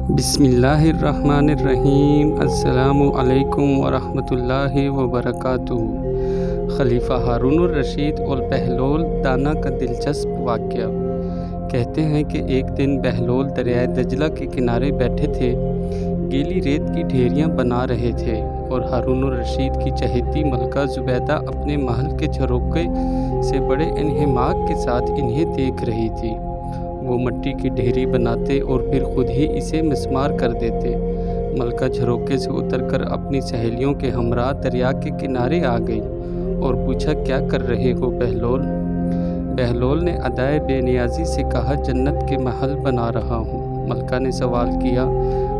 बिस्मिल्लाहिर्रहमानिर्रहीम। अस्सलामु अलैकुम वरहमतुल्लाहि वबरकातुहू। खलीफा हारून रशीद और बहलोल दाना का दिलचस्प वाक़या। कहते हैं कि एक दिन बहलोल दरियाए दजला के किनारे बैठे थे, गीली रेत की ढेरियाँ बना रहे थे और हारून रशीद की चहेती मलका ज़ुबैदा अपने महल के झरोखे से बड़े इन्हिमाक के साथ इन्हें देख रही थी। वो मिट्टी की ढेरी बनाते और फिर खुद ही इसे मिस्मार कर देते। मलका झरोके से उतरकर अपनी सहेलियों के हमरा दरिया के किनारे आ गई और पूछा, क्या कर रहे हो बहलोल? बहलोल ने अदाए बेनियाजी से कहा, जन्नत के महल बना रहा हूँ। मलका ने सवाल किया,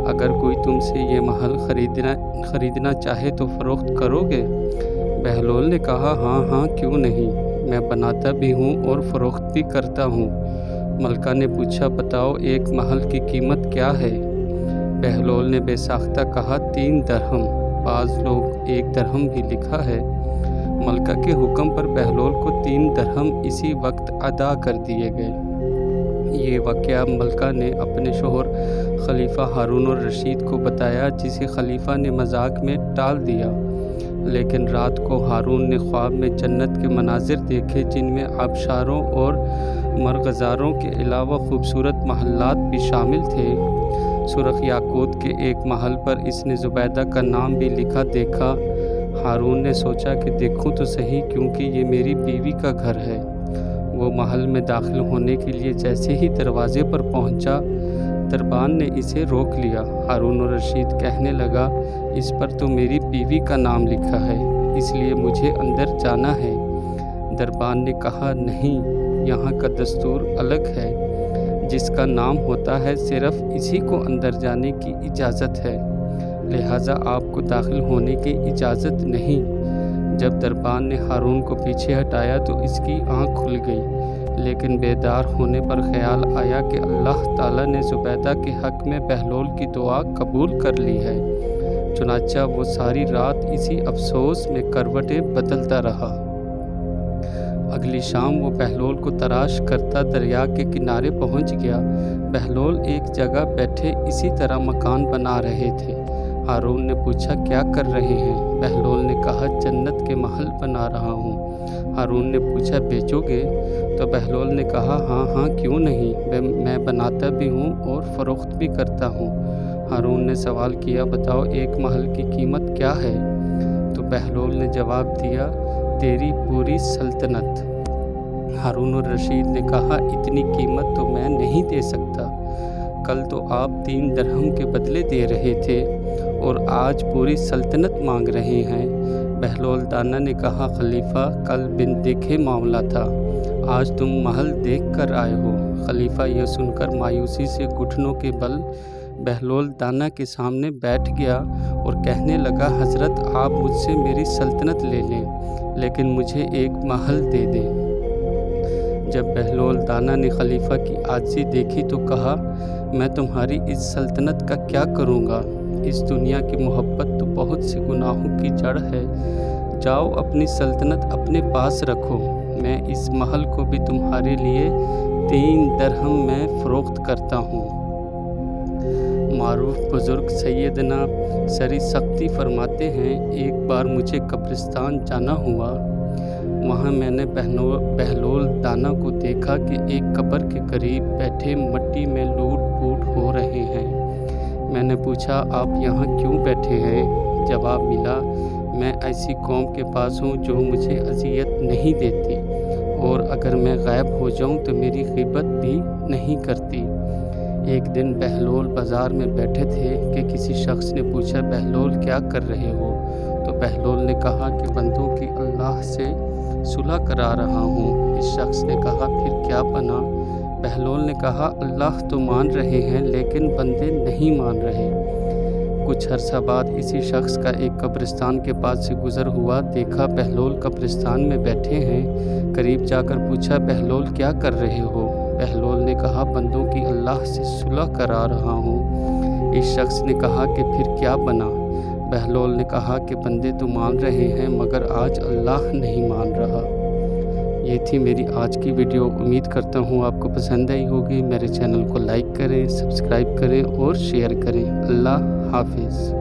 अगर कोई तुमसे ये महल खरीदना चाहे तो फ़रोख्त करोगे? बहलोल ने कहा, हाँ क्यों नहीं, मैं बनाता भी हूँ और फ़रोख्त भी करता हूँ। मलका ने पूछा, बताओ एक महल की कीमत क्या है? बहलोल ने बेसाख्ता कहा, 3 दरहम। बाज़ लोग 1 दरहम भी लिखा है। मलका के हुक्म पर बहलोल को 3 दरहम इसी वक्त अदा कर दिए गए। ये वाक़या मलका ने अपने शोहर खलीफा हारून रशीद को बताया, जिसे खलीफा ने मजाक में टाल दिया। लेकिन रात को हारून ने ख्वाब में जन्नत के मनाजिर देखे, जिनमें आबशारों और मरगज़ारों के अलावा खूबसूरत महल्लात भी शामिल थे। सुरख याकूत के एक महल पर इसने ज़ुबैदा का नाम भी लिखा देखा। हारून ने सोचा कि देखूं तो सही, क्योंकि ये मेरी बीवी का घर है। वो महल में दाखिल होने के लिए जैसे ही दरवाज़े पर पहुंचा, दरबान ने इसे रोक लिया। हारून रशीद कहने लगा, इस पर तो मेरी बीवी का नाम लिखा है, इसलिए मुझे अंदर जाना है। दरबान ने कहा, नहीं, यहाँ का दस्तूर अलग है। जिसका नाम होता है सिर्फ इसी को अंदर जाने की इजाज़त है, लिहाजा आपको दाखिल होने की इजाज़त नहीं। जब दरबान ने हारून को पीछे हटाया तो इसकी आँख खुल गई, लेकिन बेदार होने पर ख्याल आया कि अल्लाह ताला ने ज़ुबैदा के हक़ में बहलोल की दुआ कबूल कर ली है। चुनांचा वो सारी रात इसी अफसोस में करवटें बदलता रहा। अगली शाम वो बहलोल को तलाश करता दरिया के किनारे पहुंच गया। बहलोल एक जगह बैठे इसी तरह मकान बना रहे थे। हारून ने पूछा, क्या कर रहे हैं? बहलोल ने कहा, जन्नत के महल बना रहा हूँ। हारून ने पूछा, बेचोगे? तो बहलोल ने कहा, हाँ क्यों नहीं, मैं बनाता भी हूँ और फ़रोख्त भी करता हूँ। हारून ने सवाल किया, बताओ एक महल की कीमत क्या है? तो बहलोल ने जवाब दिया, तेरी पूरी सल्तनत। हारून रशीद ने कहा, इतनी कीमत तो मैं नहीं दे सकता। कल तो आप 3 दरहम के बदले दे रहे थे और आज पूरी सल्तनत मांग रहे हैं। बहलोल दाना ने कहा, खलीफा, कल बिन देखे मामला था, आज तुम महल देख कर आए हो। खलीफा यह सुनकर मायूसी से घुटनों के बल बहलोल दाना के सामने बैठ गया और कहने लगा, हज़रत, आप मुझसे मेरी सल्तनत ले लें, लेकिन मुझे एक महल दे दें। जब बहलोल दाना ने खलीफा की आजिज़ी देखी तो कहा, मैं तुम्हारी इस सल्तनत का क्या करूँगा? इस दुनिया की मोहब्बत तो बहुत से गुनाहों की जड़ है। जाओ अपनी सल्तनत अपने पास रखो, मैं इस महल को भी तुम्हारे लिए 3 दरहम में फ़रोख्त करता हूँ। मारूफ बुज़ुर्ग सैयदना सरी सख्ती फरमाते हैं, एक बार मुझे कब्रिस्तान जाना हुआ। वहाँ मैंने बहलोल दाना को देखा कि एक कब्र के करीब बैठे मिट्टी में लूट पूट हो रहे हैं। मैंने पूछा, आप यहाँ क्यों बैठे हैं? जवाब मिला, मैं ऐसी कौम के पास हूँ जो मुझे अज़ियत नहीं देती और अगर मैं गायब हो जाऊँ तो मेरी ग़ीबत भी नहीं करती। एक दिन बहलोल बाज़ार में बैठे थे कि किसी शख्स ने पूछा, बहलोल क्या कर रहे हो? तो बहलोल ने कहा कि बंदों की अल्लाह से सुलह करा रहा हूँ। इस शख्स ने कहा, फिर क्या बना? बहलोल ने कहा, अल्लाह तो मान रहे हैं लेकिन बंदे नहीं मान रहे। कुछ अरसा बाद इसी शख्स का एक कब्रिस्तान के पास से गुज़र हुआ। देखा बहलोल कब्रिस्तान में बैठे हैं। करीब जाकर पूछा, बहलोल क्या कर रहे हो? बहलोल ने कहा, बंदों की अल्लाह से सुलह करा रहा हूँ। इस शख्स ने कहा कि फिर क्या बना? बहलोल ने कहा कि बंदे तो मान रहे हैं मगर आज अल्लाह नहीं मान रहा। یہ تھی میری آج کی ویڈیو، امید کرتا ہوں آپ کو پسند آئی ہوگی۔ میرے چینل کو لائک کریں، سبسکرائب کریں اور شیئر کریں۔ اللہ حافظ۔